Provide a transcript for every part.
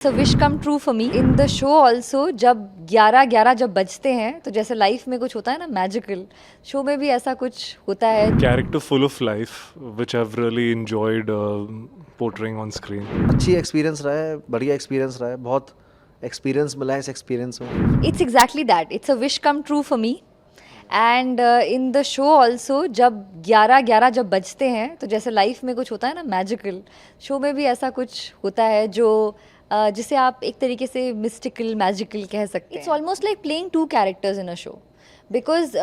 It's a wish come true for me. In the show also जब 11-11 जब बजते हैं तो जैसे लाइफ में कुछ होता है ना मैजिकल, शो में भी ऐसा कुछ होता है. Character full of life, which I've really enjoyed portraying on screen. अच्छी एक्सपीरियंस रहा है, बढ़िया एक्सपीरियंस रहा है, बहुत एक्सपीरियंस मिला है इस एक्सपीरियंस में. It's exactly that. It's a wish come true for me. And in the show also जब 11-11 जब बजते हैं तो जैसे लाइफ में कुछ होता है ना मैजिकल, शो में भी ऐसा कुछ होता है जो जिसे आप एक तरीके से मिस्टिकल मैजिकल कह सकते हैं. It's almost like playing two characters in a show because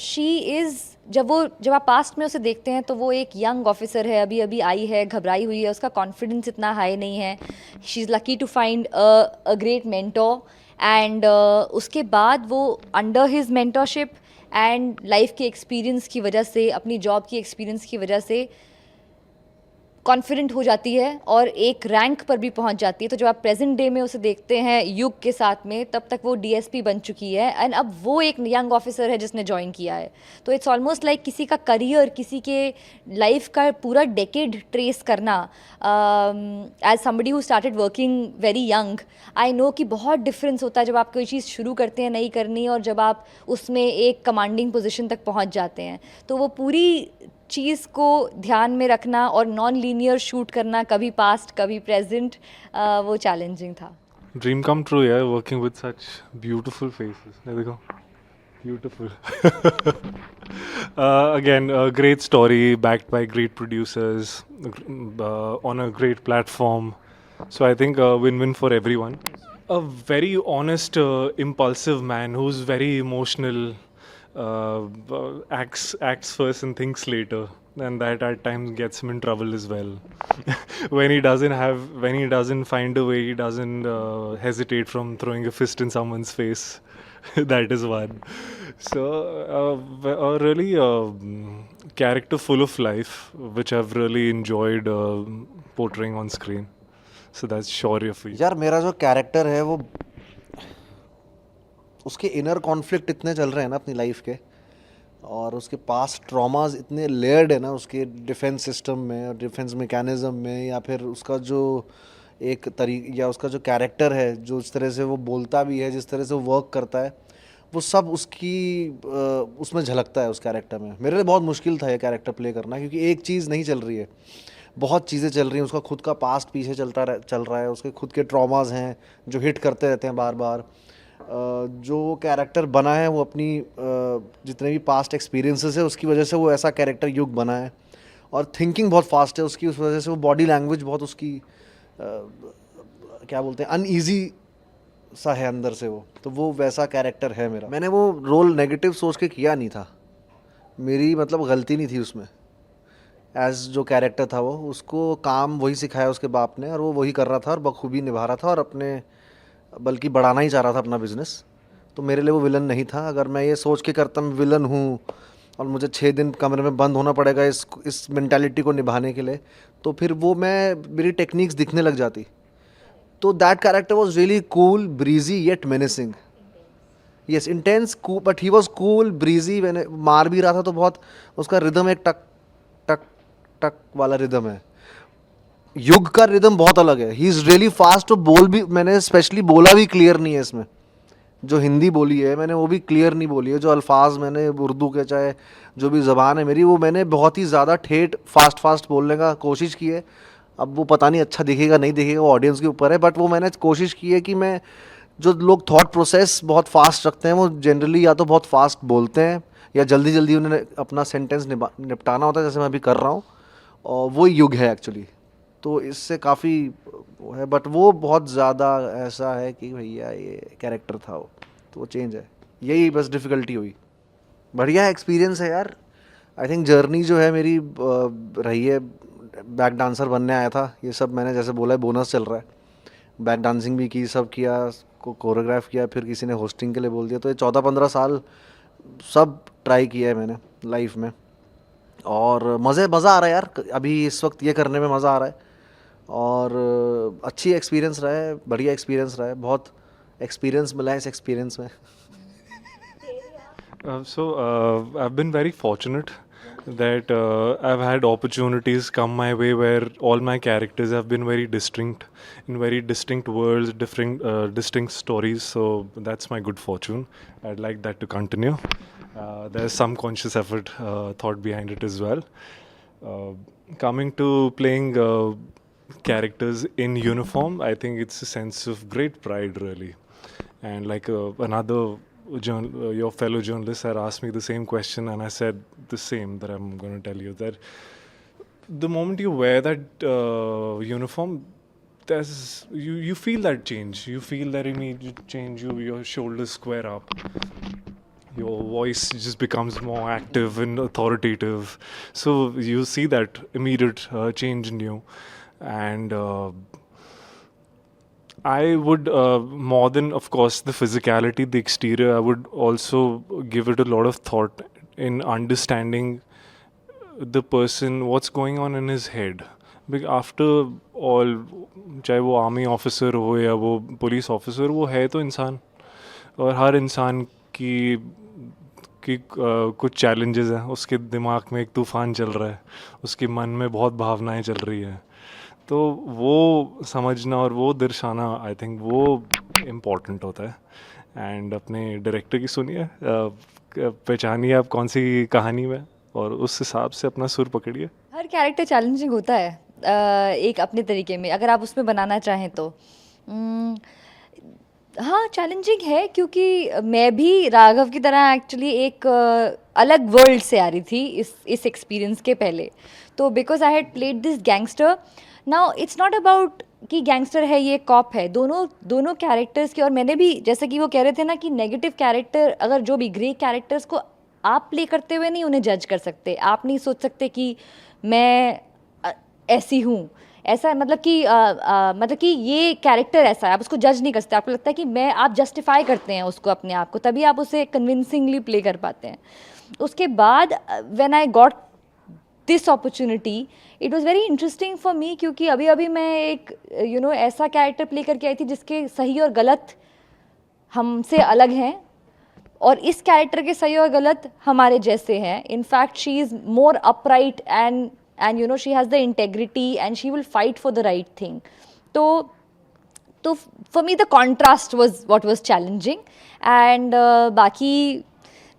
she is जब आप पास्ट में उसे देखते हैं तो वो एक यंग ऑफिसर है, अभी अभी आई है, घबराई हुई है, उसका कॉन्फिडेंस इतना हाई नहीं है. She is lucky to find a great mentor and उसके बाद वो under his mentorship and life के एक्सपीरियंस की वजह से, अपनी जॉब की एक्सपीरियंस की वजह से कॉन्फिडेंट हो जाती है और एक रैंक पर भी पहुंच जाती है. तो जब आप प्रेजेंट डे में उसे देखते हैं युग के साथ में, तब तक वो डीएसपी बन चुकी है एंड अब वो एक यंग ऑफिसर है जिसने ज्वाइन किया है. तो इट्स ऑलमोस्ट लाइक किसी का करियर, किसी के लाइफ का पूरा डेकेड ट्रेस करना. As somebody who started working very young, I know कि बहुत डिफरेंस होता है जब आप कोई चीज़ शुरू करते हैं नई करनी और जब आप उसमें एक कमांडिंग पोजीशन तक पहुंच जाते हैं. तो वो पूरी चीज़ को ध्यान में रखना और नॉन लीनियर शूट करना, कभी पास्ट कभी प्रेजेंट, वो चैलेंजिंग था. Dream come true, yeah, working with such beautiful faces. There we go. Beautiful. Again, a great story backed by great producers on a great platform. So I think a win-win for everyone. A very honest, impulsive man who's very emotional, acts first and thinks later, and that at times gets him in trouble as well. When he doesn't find a way, he doesn't hesitate from throwing a fist in someone's face. That is one. So a really character full of life, which I've really enjoyed portraying on screen. So that's Shaurya for you. यार मेरा जो character है वो, उसके inner conflict इतने चल रहे हैं ना अपनी लाइफ के, और उसके पास ट्रॉमास इतने लेयर्ड है ना उसके डिफेंस सिस्टम में और डिफेंस मैकेनिज्म में, या फिर उसका जो एक या उसका जो कैरेक्टर है, जो इस तरह से वो बोलता भी है, जिस तरह से वो वर्क करता है, वो सब उसमें झलकता है उस कैरेक्टर में. मेरे लिए बहुत मुश्किल था ये कैरेक्टर प्ले करना, क्योंकि एक चीज़ नहीं चल रही है, बहुत चीज़ें चल रही हैं. उसका खुद का पास्ट पीछे चल रहा है, उसके खुद के ट्रॉमास हैं जो हिट करते रहते हैं बार बार. जो कैरेक्टर बना है वो अपनी जितने भी पास्ट एक्सपीरियंसेस है उसकी वजह से वो ऐसा कैरेक्टर युग बना है. और थिंकिंग बहुत फास्ट है उसकी, उस वजह से वो बॉडी लैंग्वेज बहुत उसकी क्या बोलते हैं, अनईजी सा है अंदर से वो. तो वो वैसा कैरेक्टर है मेरा. मैंने वो रोल नेगेटिव सोच के किया नहीं था, मेरी मतलब गलती नहीं थी उसमें. एज जो कैरेक्टर था वो, उसको काम वही सिखाया उसके बाप ने और वो वही कर रहा था और बखूबी निभा रहा था और अपने बल्कि बढ़ाना ही चाह रहा था अपना बिजनेस. तो मेरे लिए वो विलन नहीं था. अगर मैं ये सोच के करता मैं विलन हूँ और मुझे 6 दिन कमरे में बंद होना पड़ेगा इस मेंटालिटी को निभाने के लिए, तो फिर वो मेरी टेक्निक्स दिखने लग जाती. तो that character was really cool, breezy yet menacing. Yes, intense, but he was cool, breezy. मैंने मार भी रहा था तो बहुत उसका रिदम एक टक टक टक वाला रिदम है. युग का रिदम बहुत अलग है. He is really fast. तो बोल भी मैंने स्पेशली बोला भी क्लियर नहीं है इसमें. जो हिंदी बोली है मैंने वो भी क्लियर नहीं बोली है. जो अल्फाज मैंने उर्दू के, चाहे जो भी ज़बान है मेरी, वो मैंने बहुत ही ज़्यादा ठेठ फास्ट बोलने का कोशिश की है. अब वो पता नहीं अच्छा दिखेगा नहीं दिखेगा, वो ऑडियंस के ऊपर है. बट वो मैंने कोशिश की है कि मैं, जो लोग थॉट प्रोसेस बहुत फास्ट रखते हैं वो जनरली या तो बहुत फास्ट बोलते हैं या जल्दी जल्दी उन्हें अपना सेंटेंस निपटाना होता है, जैसे मैं अभी कर रहा हूँ. और वो युग है एक्चुअली. तो इससे काफ़ी है, बट वो बहुत ज़्यादा ऐसा है कि भैया ये कैरेक्टर था वो, तो वो चेंज है. यही बस डिफ़िकल्टी हुई. बढ़िया एक्सपीरियंस है यार. आई थिंक जर्नी जो है मेरी रही है. बैक डांसर बनने आया था, ये सब मैंने जैसे बोला है बोनस चल रहा है. बैक डांसिंग भी की, सब किया, कोरियोग्राफ किया, फिर किसी ने होस्टिंग के लिए बोल दिया. तो ये 14-15 साल सब ट्राई किया है मैंने लाइफ में, और मज़ा आ रहा है यार. अभी इस वक्त ये करने में मज़ा आ रहा है, और अच्छी एक्सपीरियंस रहा है, बढ़िया एक्सपीरियंस रहा है. बहुत एक्सपीरियंस मिला है इस एक्सपीरियंस में. So I've been very fortunate that I've had opportunities come my way where all my characters have been very distinct, in very distinct worlds, different, distinct stories. So that's my good fortune. I'd like that to continue. There's some conscious effort thought behind it as well. Uh, Coming to playing characters in uniform, I think it's a sense of great pride, really. And like your fellow journalists had asked me the same question, and I said the same that I'm going to tell you, that the moment you wear that uniform, you feel that change. You feel that immediate change. Your shoulders square up. Your voice just becomes more active and authoritative. So you see that immediate change in you, and I would, more than, of course, the physicality, the exterior, I would also give it a lot of thought in understanding the person, what's going on in his head. Because after all, चाहे वो army officer हो या वो police officer, वो है तो इंसान, और हर इंसान की कुछ चैलेंजेस हैं, उसके दिमाग में एक तूफान चल रहा है, उसके मन में बहुत भावनाएं चल रही हैं, तो वो समझना और वो दर्शाना, आई थिंक वो इम्पोर्टेंट होता है. एंड अपने डायरेक्टर की सुनिए, पहचानिए आप कौन सी कहानी में, और उस हिसाब से अपना सुर पकड़िए. हर कैरेक्टर चैलेंजिंग होता है एक अपने तरीके में, अगर आप उसमें बनाना चाहें तो. हाँ, चैलेंजिंग है, क्योंकि मैं भी राघव की तरह एक्चुअली एक अलग वर्ल्ड से आ रही थी इस एक्सपीरियंस के पहले. तो because I had played this gangster, now it's not about कि गैंगस्टर है ये कॉप है, दोनों कैरेक्टर्स के. और मैंने भी, जैसे कि वो कह रहे थे ना कि नेगेटिव कैरेक्टर, अगर जो भी ग्रे कैरेक्टर्स को आप प्ले करते हुए नहीं उन्हें जज कर सकते. आप नहीं सोच सकते कि मैं ऐसी हूँ, ऐसा मतलब कि ये कैरेक्टर ऐसा है, आप उसको जज नहीं कर सकते. आपको लगता है कि मैं, आप जस्टिफाई करते हैं उसको, अपने आप को, तभी आप उसे कन्विंसिंगली प्ले कर पाते हैं. उसके बाद when I got this opportunity, it was very interesting for me, क्योंकि अभी अभी मैं एक ऐसा कैरेक्टर प्ले करके आई थी जिसके सही और गलत हमसे अलग हैं, और इस कैरेक्टर के सही और गलत हमारे जैसे हैं. In fact she is more upright and she has the integrity and she will fight for the right thing. तो for me the contrast was what was challenging. And बाकी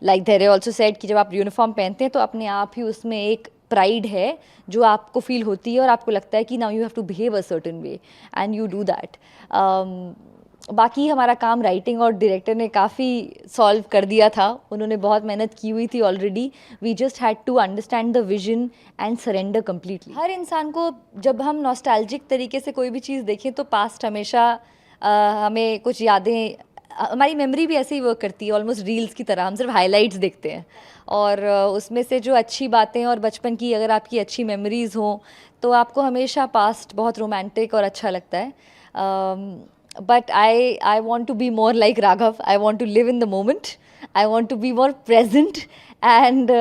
like Dhैर्य also said कि जब आप यूनिफॉर्म पहनते हैं तो अपने आप ही उसमें एक प्राइड है जो आपको फील होती है, और आपको लगता है कि now you have to behave a certain way and you do that. बाकी हमारा काम राइटिंग और डायरेक्टर ने काफ़ी सॉल्व कर दिया था. उन्होंने बहुत मेहनत की हुई थी already. We just had to understand the vision and surrender completely. हर इंसान को, जब हम नॉस्टैल्जिक तरीके से कोई भी चीज़ देखें तो पास्ट हमेशा हमें कुछ यादें, हमारी मेमोरी भी ऐसे ही वर्क करती है, ऑलमोस्ट रील्स की तरह. हम सिर्फ हाइलाइट्स देखते हैं, और उसमें से जो अच्छी बातें और बचपन की अगर आपकी अच्छी मेमोरीज़ हों तो आपको हमेशा पास्ट बहुत रोमांटिक और अच्छा लगता है. But I want to be more like Raghav. I want to live in the moment. I want to be more present. And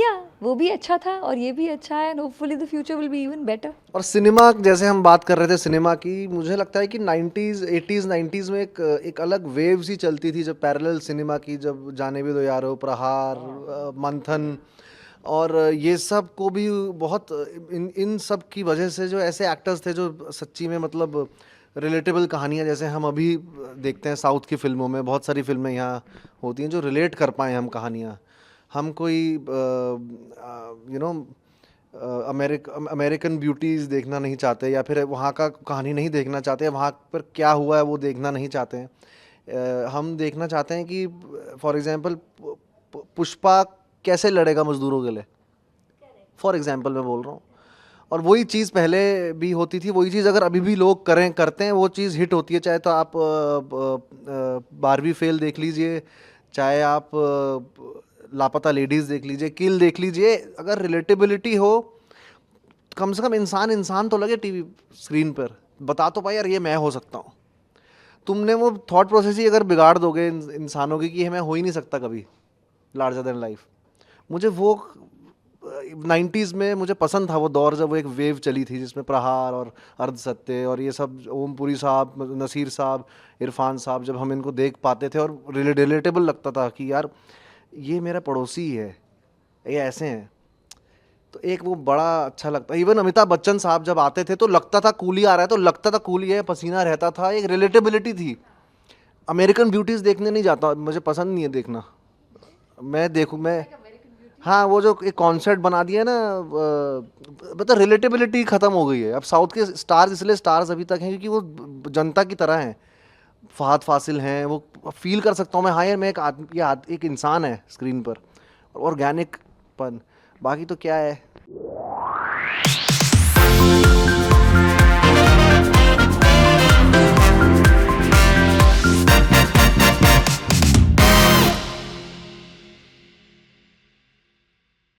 yeah, वो भी अच्छा था और ये भी अच्छा है. And hopefully the future will be even better. और सिनेमा, जैसे हम बात कर रहे थे सिनेमा की, मुझे लगता है कि 90s 80s 90s में एक अलग वेव सी चलती थी जब पैरेलल सिनेमा की, जब जाने भी दो यारो, प्रहार, मंथन, और ये सब को भी बहुत इन सब की वजह से जो ऐसे एक्टर्स थे जो सच्ची में मतलब रिलेटेबल कहानियाँ, जैसे हम अभी देखते हैं साउथ की फिल्मों में, बहुत सारी फिल्में यहाँ होती हैं जो रिलेट कर पाएँ हम कहानियाँ. हम कोई अमेरिकन ब्यूटीज़ देखना नहीं चाहते, या फिर वहाँ का कहानी नहीं देखना चाहते, वहाँ पर क्या हुआ है वो देखना नहीं चाहते हैं. हम देखना चाहते हैं कि फॉर एग्ज़ाम्पल पुष्पा कैसे लड़ेगा मज़दूरों के लिए, फॉर एग्ज़ाम्पल मैं बोल रहा हूँ. और वही चीज़ पहले भी होती थी, वही चीज़ अगर अभी भी लोग करते हैं, वो चीज़ हिट होती है. चाहे तो आप बारहवीं फेल देख लीजिए, चाहे आप लापता लेडीज़ देख लीजिए, किल देख लीजिए. अगर रिलेटेबिलिटी हो, कम से कम इंसान तो लगे टीवी स्क्रीन पर, बता तो पाए यार ये मैं हो सकता हूँ. तुमने वो थॉट प्रोसेस ही अगर बिगाड़ दोगे इंसानों की कि मैं हो ही नहीं सकता कभी लार्जर देन लाइफ. मुझे वो 90s में मुझे पसंद था वो दौर, जब वो एक वेव चली थी जिसमें प्रहार और अर्धसत्य और ये सब, ओमपुरी साहब, नसीर साहब, इरफान साहब, जब हम इनको देख पाते थे और रिलेटेबल लगता था कि यार ये मेरा पड़ोसी ही है, ये ऐसे हैं। तो एक वो बड़ा अच्छा लगता है। इवन अमिताभ बच्चन साहब जब आते थे तो लगता था कूली आ रहा है, तो लगता था कूली है, पसीना रहता था, एक रिलेटेबिलिटी थी। अमेरिकन ब्यूटीज देखने नहीं जाता, मुझे पसंद नहीं है देखना। मैं देखूँ मैं, हाँ वो जो एक कॉन्सेप्ट बना दिया है ना, मतलब रिलेटेबिलिटी खत्म हो गई है। अब साउथ के स्टार्स इसलिए स्टार्स अभी तक हैं क्योंकि वो जनता की तरह हैं। फहद फासिल हैं, वो फील कर सकता हूँ मैं, हाँ यार मैं एक आदमी, एक इंसान है स्क्रीन पर, ऑर्गेनिक पन। बाकी तो क्या है,